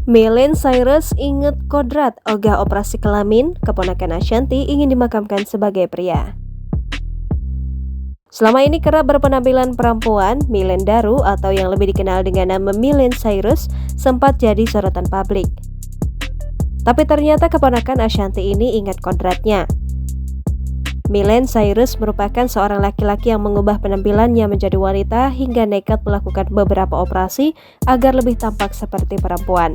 Miley Cyrus inget kodrat, ogah operasi kelamin, keponakan Ashanty ingin dimakamkan sebagai pria. Selama ini kerap berpenampilan perempuan, Miley Daru atau yang lebih dikenal dengan nama Miley Cyrus sempat jadi sorotan publik. Tapi ternyata keponakan Ashanty ini ingat kodratnya. Miley Cyrus merupakan seorang laki-laki yang mengubah penampilannya menjadi wanita hingga nekat melakukan beberapa operasi agar lebih tampak seperti perempuan.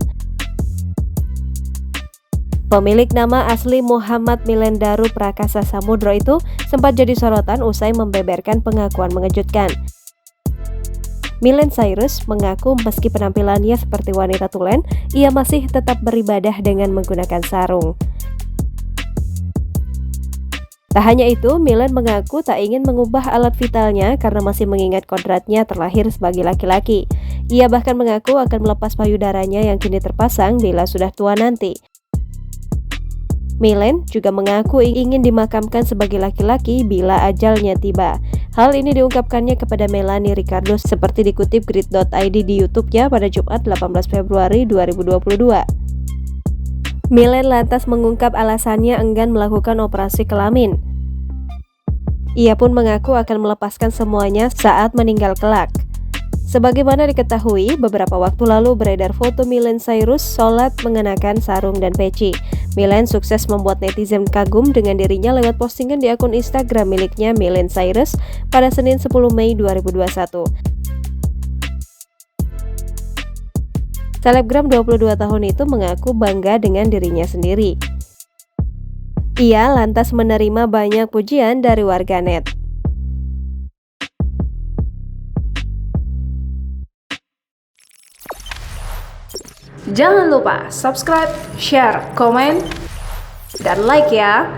Pemilik nama asli Muhammad Miley Daru Prakasa Samudro itu sempat jadi sorotan usai membeberkan pengakuan mengejutkan. Miley Cyrus mengaku meski penampilannya seperti wanita tulen, ia masih tetap beribadah dengan menggunakan sarung. Tak hanya itu, Miley mengaku tak ingin mengubah alat vitalnya karena masih mengingat kodratnya terlahir sebagai laki-laki. Ia bahkan mengaku akan melepas payudaranya yang kini terpasang bila sudah tua nanti. Miley juga mengaku ingin dimakamkan sebagai laki-laki bila ajalnya tiba. Hal ini diungkapkannya kepada Melanie Ricardo seperti dikutip grid.id di YouTube-nya pada Jumat 18 Februari 2022. Miley lantas mengungkap alasannya enggan melakukan operasi kelamin. Ia pun mengaku akan melepaskan semuanya saat meninggal kelak. Sebagaimana diketahui, beberapa waktu lalu beredar foto Miley Cyrus sholat mengenakan sarung dan peci. Miley sukses membuat netizen kagum dengan dirinya lewat postingan di akun Instagram miliknya Miley Cyrus pada Senin 10 Mei 2021. Selebgram 22 tahun itu mengaku bangga dengan dirinya sendiri. Ia lantas menerima banyak pujian dari warganet. Jangan lupa subscribe, share, komen, dan like ya!